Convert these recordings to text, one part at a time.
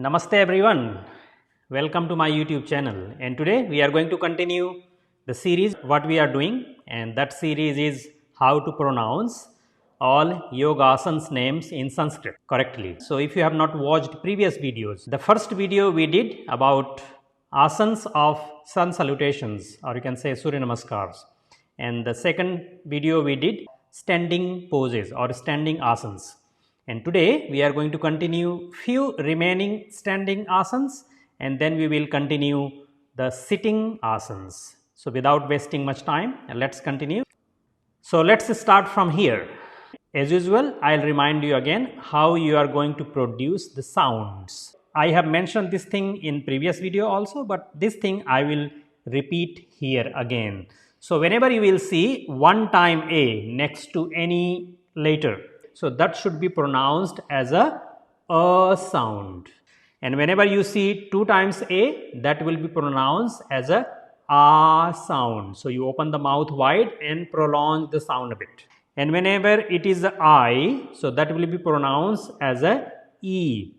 Namaste everyone, welcome to my YouTube channel, and today we are going to continue the series what we are doing, and that series is how to pronounce all yoga asanas names in Sanskrit correctly. So if you have not watched previous videos, the first video we did about asanas of sun salutations, or you can say Surya Namaskars, and the second video we did standing poses or standing asanas. And today we are going to continue few remaining standing asanas, and then we will continue the sitting asanas. So without wasting much time, let's continue. So let's start from here. As usual, I'll remind you again how you are going to produce the sounds. I have mentioned this thing in previous video also, but this thing I will repeat here again. So whenever you will see one time A next to any letter, so that should be pronounced as a sound, and whenever you see two times A, that will be pronounced as a sound. So you open the mouth wide and prolong the sound a bit, and whenever it is I, so that will be pronounced as a E,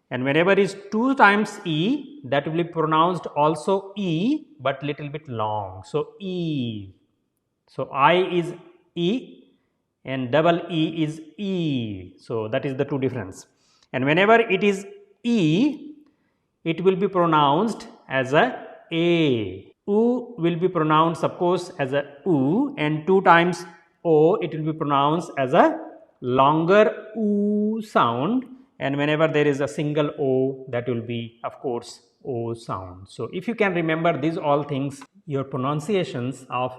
and whenever it is two times E, that will be pronounced also E but little bit long. So E, so I is E and double E is E. So that is the two difference. And whenever it is E, it will be pronounced as a. U will be pronounced of course as a U, and two times O, it will be pronounced as a longer U sound, and whenever there is a single O, that will be of course O sound. So if you can remember these all things, your pronunciations of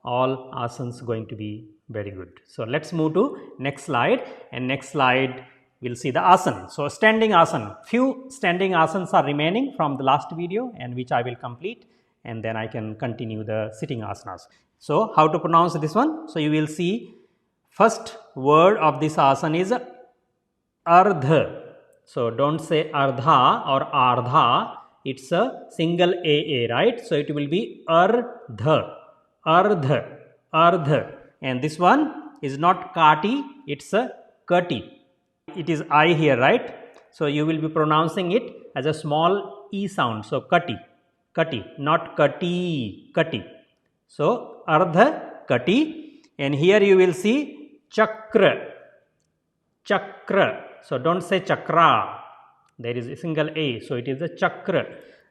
all asanas going to be very good. So let's move to next slide, and next slide we'll see the asana. So standing asana, few standing asanas are remaining from the last video, and which I will complete, and then I can continue the sitting asanas. So how to pronounce this one? So you will see first word of this asana is Ardha. So don't say Ardha or Ardha, it's a single AA, right? So it will be Ardha, Ardha, Ardha. And this one is not Kati, it's a Kati. It is I here, right? So you will be pronouncing it as a small E sound. So Kati, Kati, not Kati, Kati. So Ardha, Kati. And here you will see Chakra, Chakra. So don't say Chakra, there is a single A. So it is a Chakra.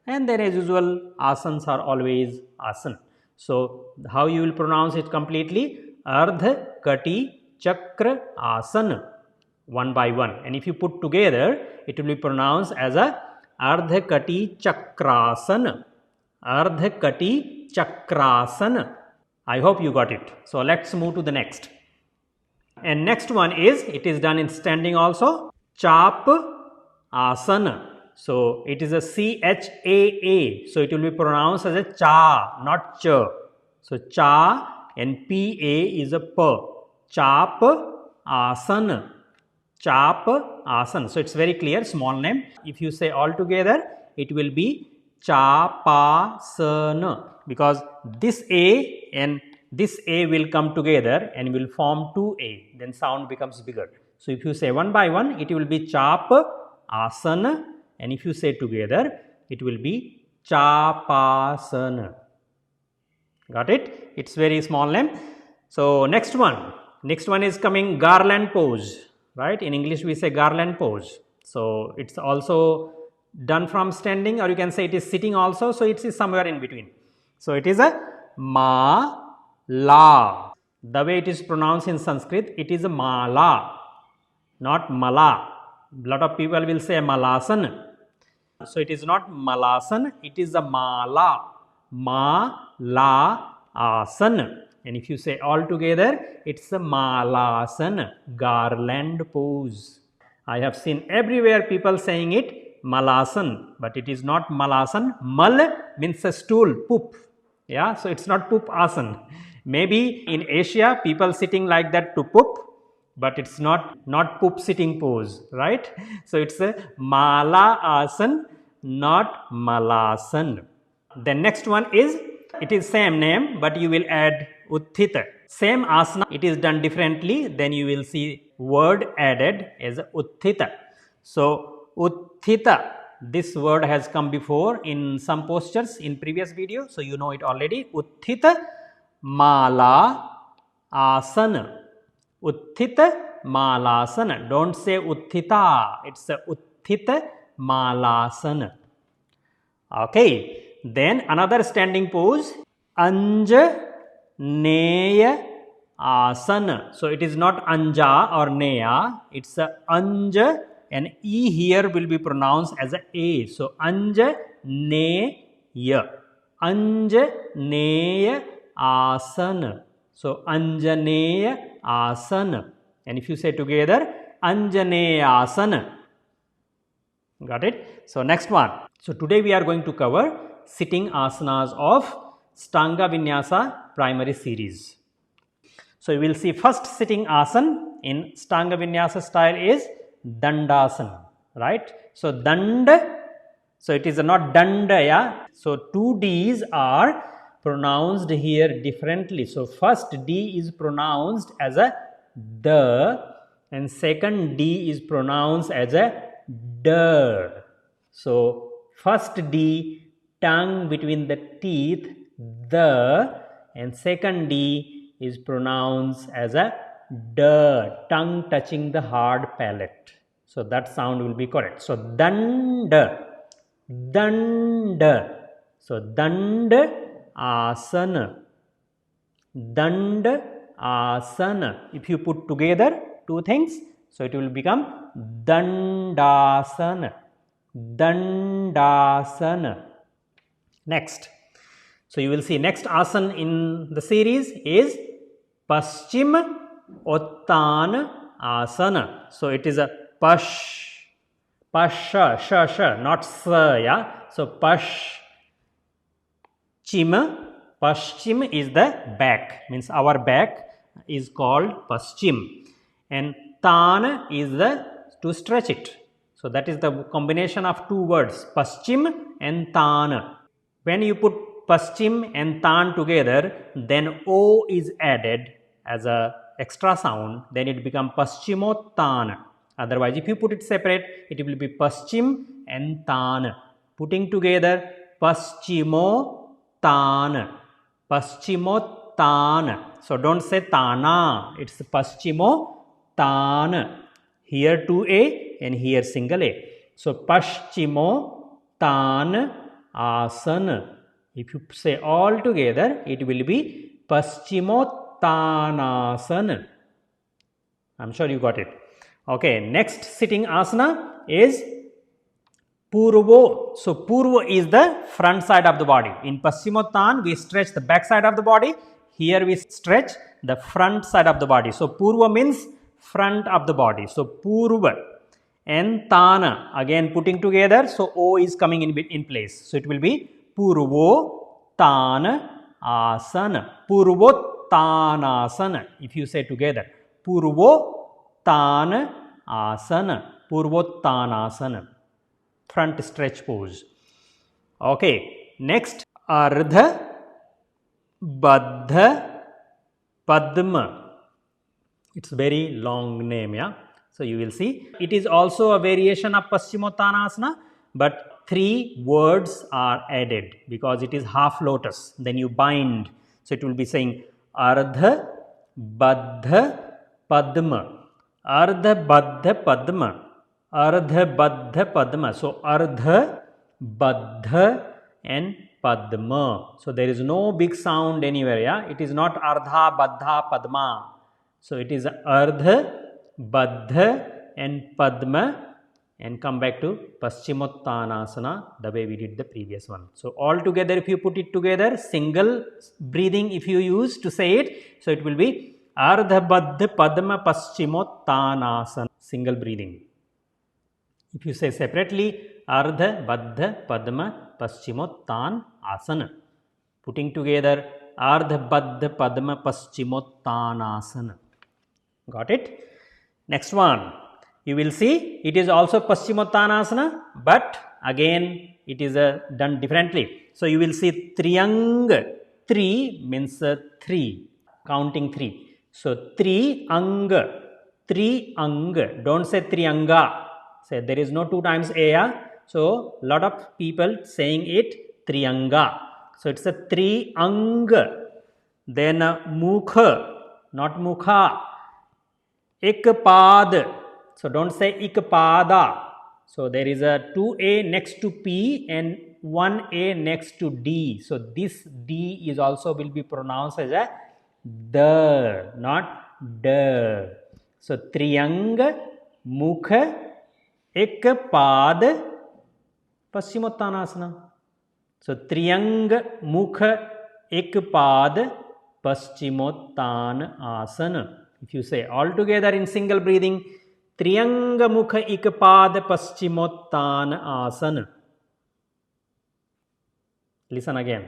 And then as usual, asanas are always asana. So how you will pronounce it completely? Ardha, Kati, Chakra, Asana, one by one, and if you put together, it will be pronounced as a Ardha, Kati, Chakraasana, Ardha, Kati, Chakraasana. I hope you got it. So let's move to the next. And next one is, it is done in standing also, Chaapasana. So it is a CHAA. So it will be pronounced as a Cha, not Cha. So Cha and PA is a P. Chaapasana, Chaapasana. So it's very clear, small name. If you say all together, it will be Chaapasana, because this A and this A will come together and will form 2A, then sound becomes bigger. So if you say one by one, it will be Chaapasana, and if you say together, it will be Chaapasana. Got it? It's very small name. So next one is coming garland pose, right? In English we say garland pose. So it's also done from standing, or you can say it is sitting also. So it is somewhere in between. So it is a Mala. The way it is pronounced in Sanskrit, it is a Mala, not Mala. Lot of people will say Malasana. So it is not Malasana, it is a Mala. Malaasana. And if you say all together, it's a Malaasana, garland pose. I have seen everywhere people saying it Malasan, but it is not Malasan. Mal means a stool, poop. Yeah, so it's not poop asan. Maybe in Asia people sitting like that to poop, but it's not poop sitting pose, right? So it's a Malaasan, not Malasan. The next one is, it is same name, but you will add Utthita. Same asana, it is done differently, then you will see word added as Utthita. So Utthita This word has come before in some postures in previous video, so you know it already. Utthita Maalaasana. Utthita Maalaasana. Don't say Utthita, it's a Utthita Maalaasana. Okay, then another standing pose, Anjaneyaasana. So it is not Anja or Neya, it's a Anja, and E here will be pronounced as a A. So Anjaneya. Anjaneyaasana. So Anjaneyaasana. And if you say together, Anjaneyaasana. Got it? So next one. So today we are going to cover sitting asanas of Ashtanga Vinyasa primary series. So you will see first sitting asana in Ashtanga Vinyasa style is Dandaasana, right? So Danda, so it is not Danda, yeah. So two D's are pronounced here differently. So first D is pronounced as a D and second D is pronounced as a D. So first D, tongue between the teeth, the, and second D is pronounced as a D, tongue touching the hard palate. So that sound will be correct. So Danda, Danda. So Danda Asana, Danda Asana. If you put together two things, so it will become Dandaasana. Dandaasana. Next. So you will see next asana in the series is Pashchimottaanaasana. So it is a Pasha, not sa, yeah. So Pashchim is the back, means our back is called Pashchim, and Tana is the to stretch it. So that is the combination of two words, Pashchim and Tana. When you put Pashchim and Tan together, then O is added as a extra sound, then it becomes Pashchimottaana. Otherwise, if you put it separate, it will be Pashchim and Tan. Putting together, Pashchimottaana. Pashchimottaana. So don't say Tana, it's Pashchimottaana. Here 2A and here single A. So Pashchimottaanaasana. If you say all together, it will be Pashchimottaanaasana. I'm sure you got it. Okay, next sitting asana is Purvo. So Purvo is the front side of the body. In Pashchimottan, we stretch the back side of the body. Here we stretch the front side of the body. So Purvo means front of the body. So Purva and Tana, again putting together, so O is coming in place. So it will be Purvottaanaasana. Purvottaanaasana. If you say together, Purvottaanaasana. Purvottaanaasana. Front stretch pose. Okay, next Ardha, Baddha, Padma. It's very long name, yeah. So you will see it is also a variation of Pashchimottaanaasana, but 3 words are added because it is half lotus. Then you bind. So it will be saying Ardha, Baddha, Padma. Ardha, Baddha, Padma. Ardha, Baddha, Padma. So Ardha, Baddha and Padma. So there is no big sound anywhere, yeah. It is not Ardha, Baddha, Padma. So it is Ardha, Baddha and Padma, and come back to Pashchimottaanaasana the way we did the previous one. So all together, if you put it together, single breathing if you use to say it, so it will be Ardha, Baddha, Padma, Pashchimottaanaasana, single breathing. If you say separately, Ardha, Baddha, Padma, Pashchimottaanaasana. Putting together, Ardha, Baddha, Padma, Pashchimottaanaasana. Got it? Next one. You will see it is also Pashchimottaanaasana, but again it is done differently. So you will see Trianga. 3 means 3, counting 3. So Trianga. Trianga. Don't say Trianga. Say there is no 2 times A. So lot of people saying it Trianga. So it's a Trianga. Then Mukha, not Mukha. Ekpaada. So don't say Ekpaada. So there is a 2a next to P and 1a next to D. So this D is also will be pronounced as a D, not D. So Trianga, Mukha, Ekpaada, Pashchimottaanaasana. So Trianga, Mukha, Ekpaada, Pashchimottaanaasana. If you say all together in single breathing, Trianga, Mukha, Ekpaada, Pashchimottaanaasana. Listen again.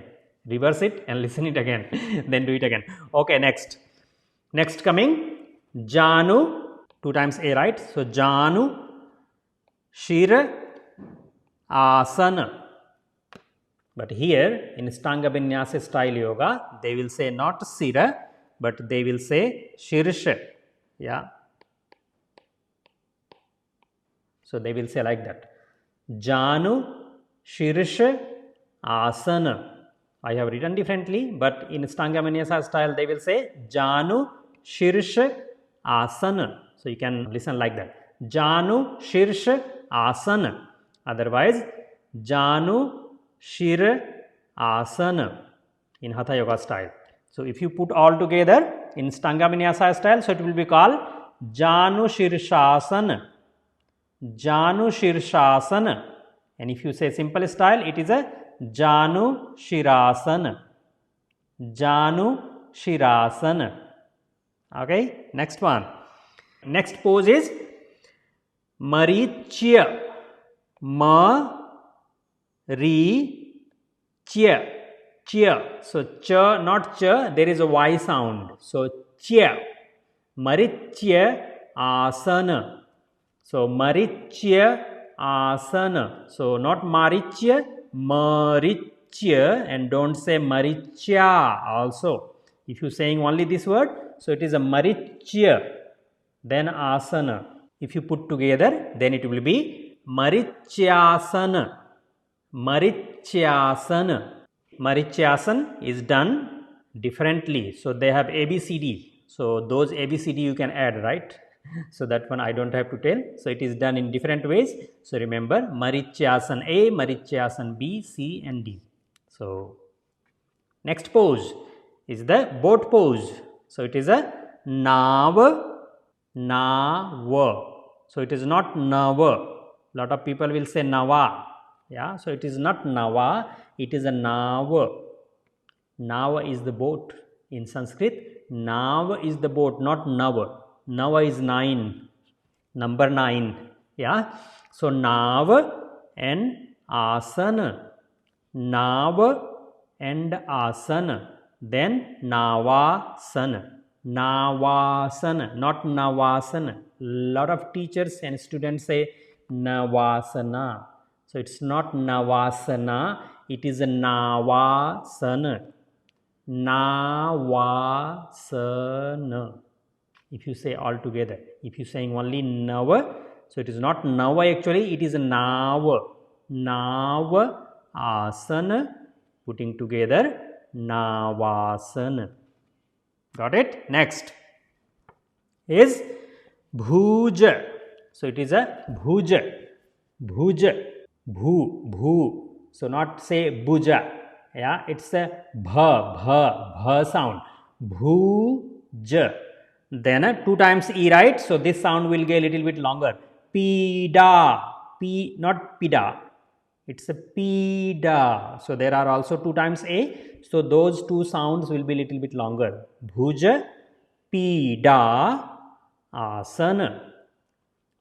Reverse it and listen it again. Then do it again. Okay, next. Next coming, Jaanu, 2 times A, right? So Jaanu Shirshaasana. But here in Ashtanga Vinyasa style yoga, they will say not Sira, but they will say Shirsha. Yeah. So they will say like that. Jaanu Shirshaasana. I have written differently, but in Ashtanga Vinyasa style, they will say Jaanu Shirshaasana. So you can listen like that. Jaanu Shirshaasana. Otherwise, Jaanu Shirshaasana in Hatha Yoga style. So if you put all together in Ashtanga Vinyasa style, so it will be called Jaanu Shirshaasana. Jaanu Shirshaasana. And if you say simple style, it is a Jaanu Shirshaasana. Jaanu Shirshaasana. Okay, next one. Next pose is Marichya. Marichya. Chya. So cha, not cha, there is a Y sound. So chya. Marichyaasana. So Marichyaasana. So not Marichya, Marichya, and don't say Marichya also. If you are saying only this word, so it is a Marichya, then Asana. If you put together, then it will be Marichyaasana. Marichyaasana. Marichyaasana is done differently. So they have ABCD. So those ABCD you can add, right? So that one I don't have to tell. So it is done in different ways. So remember Marichyaasana A, Marichyaasana B, C and D. So next pose is the boat pose. So it is a Naava. So it is not Nava. Lot of people will say Nava. Yeah, so it is not Nava, it is a Naava. Naava is the boat. In Sanskrit, Naava is the boat, not Nava. Nava is 9, number 9. Yeah, so Naava and Asana. Naava and Asana. Then Naavaasana. Naavaasana, not Naavaasana. Lot of teachers and students say Naavaasana. So it's not Naavaasana, it is a Naavaasana. Naavaasana. If you say all together, if you saying only Nava, so it is not Nava actually, it is a Naava. Naavaasana, putting together Naavaasana. Got it? Next is Bhuja. So it is a Bhuja. Bhuja. Bhu. So not say Bhuja. Yeah, it's a bha sound. Bhuja. Then 2 times E, right? So this sound will get a little bit longer. Pida. P, not Pida. It's a Pida. So there are also 2 times A. So those 2 sounds will be a little bit longer. Bhuja Peedaasana.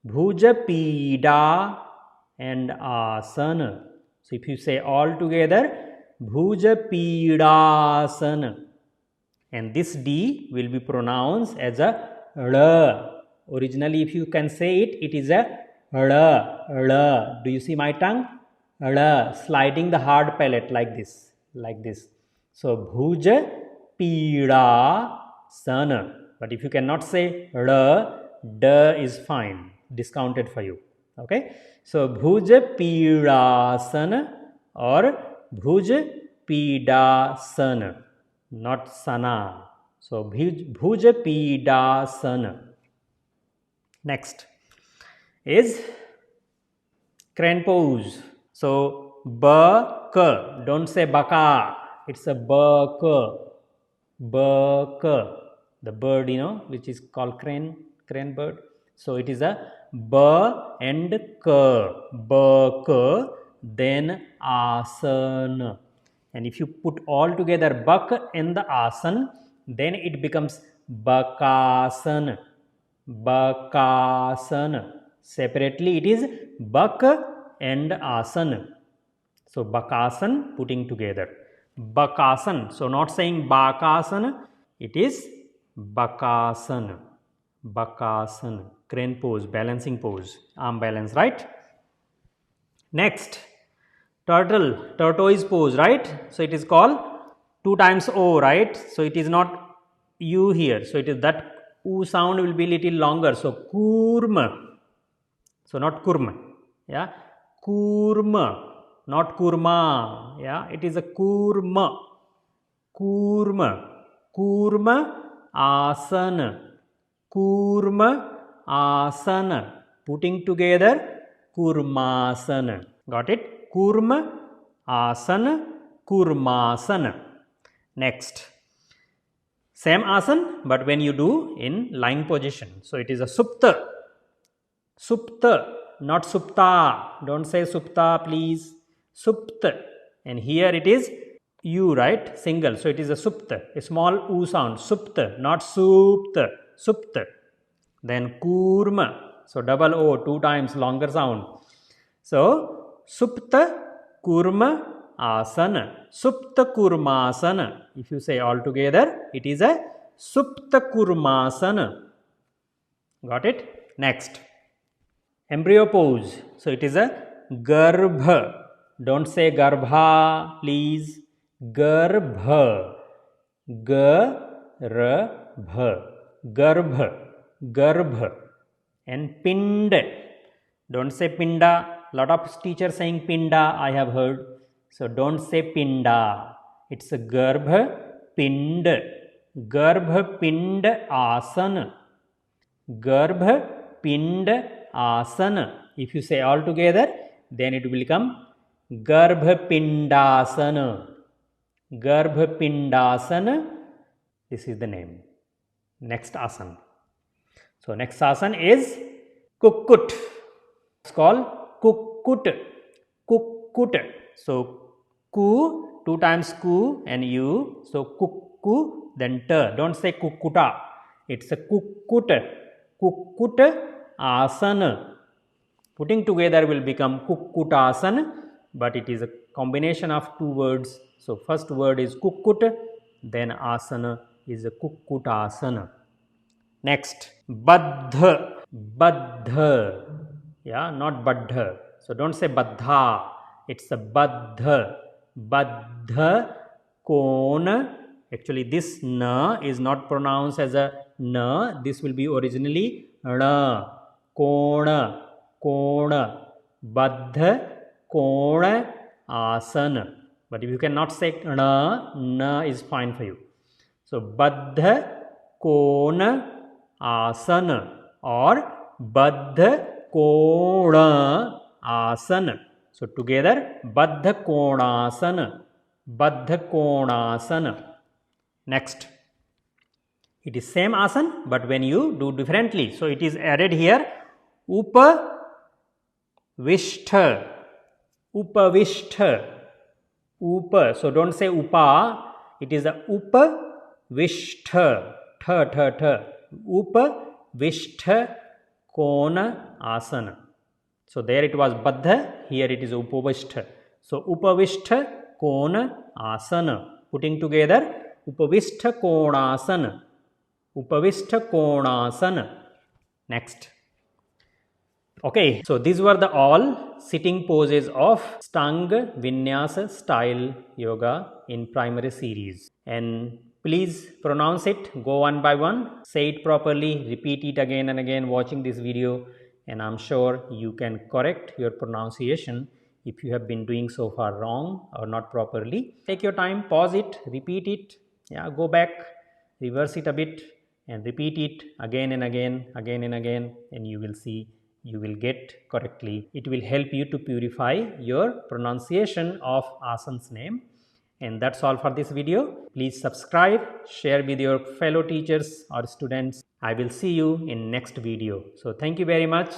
Bhuja Peeda and Asana. So if you say all together, Bhuja Peedaasana. And this D will be pronounced as a R. Originally, if you can say it, it is a R. Do you see my tongue? R. Sliding the hard palate like this. So Bhuja Peedasana. But if you cannot say R, D is fine. Discounted for you. Okay. So, Bhuja Peedaasana or Bhuja Peedaasana, not Sana. So, Bhuja Peedaasana. Next is crane pose. So, Baka, don't say Baka, it's a Baka. Baka, the bird, which is called crane bird. So, it is a Ba and Ka, Baka, then Asana. And if you put all together Bak and the Asan, then it becomes Bakaasana. Bakaasana. Separately, it is Bak and Asana. So, Bakaasana putting together. Bakaasana. So, not saying Bakaasana, it is Bakaasana. Bakaasana. Crane pose, balancing pose, arm balance, right? Next, tortoise pose, right? So, it is called 2 times O, right? So, it is not U here. So, it is that U sound will be little longer. So, Kurma. So, not Kurma. Yeah. Kurma. Not Kurma. Yeah. It is a Kurma. Kurma. Kurma Asana. Kurma Asana. Putting together Kurmasana. Got it? Kurma Asana. Kurmasana. Next. Same asana, but when you do in lying position. So, it is a Supta. Supta, not Supta. Don't say Supta, please. Supta. And here it is U, right? Single. So, it is a Supta, a small U sound. Supta, not Supta. Supta. Then Kurma. So, double O, 2 times longer sound. So, Supta Kurma Asana. Supta Koormaasana. If you say all together, it is a Supta Koormaasana. Got it? Next. Embryo pose. So, it is a Garbha. Don't say Garbha, please. Garbha. Garbha. Garbha. Garbha. And Pinda. Don't say Pinda. Lot of teachers saying Pinda, I have heard. So, don't say Pinda. It's a Garbha Pinda. Garbha Pinda Asana. Garbha Pinda Asana. If you say all together, then it will become Garbha Pindaasana. Garbha Pindaasana. This is the name. Next asana. So, next asana is Kukkut. It's called Kukkut. Kukkut. So, Ku, 2 times Ku and U. So, Kukku, then Ta. Don't say Kukkuta. It's a Kukkut. Kukkut Asana. Putting together will become Kukkutaasana, but it is a combination of 2 words. So, first word is Kukkut, then Asana is a Kukkutaasana. Next, Baddha. Baddha. Yeah, not Baddha. So, don't say Baddha. It's a Baddha. Baddha Kona. Actually, this Na is not pronounced as a Na. This will be originally Na. Kona. Kona. Baddha Kona Asana. But if you cannot say Na is fine for you. So, Baddha Kona Asana or Baddha Kona Asana. So, together Baddha Konaasana. Baddha Konaasana. Next, it is same asana, but when you do differently. So, it is added here Upvishtha. Upvishtha. Upa. So, don't say Upa. It is a Upvishtha. Tha, tha, tha. Upvishtha Konaasana. So, there it was Baddha, here it is Upvishtha. So, Upvishtha Konaasana. Putting together Upvishtha Konaasana. Upvishtha Konaasana. Next. Okay, so these were the all sitting poses of Ashtanga Vinyasa style yoga in primary series. And please pronounce it, go one by one, say it properly, repeat it again and again watching this video, and I'm sure you can correct your pronunciation if you have been doing so far wrong or not properly. Take your time, pause it, repeat it, yeah, go back, reverse it a bit and repeat it again and again, and you will see you will get correctly. It will help you to purify your pronunciation of asan's name. And that's all for this video. Please subscribe, share with your fellow teachers or students. I will see you in next video. So thank you very much.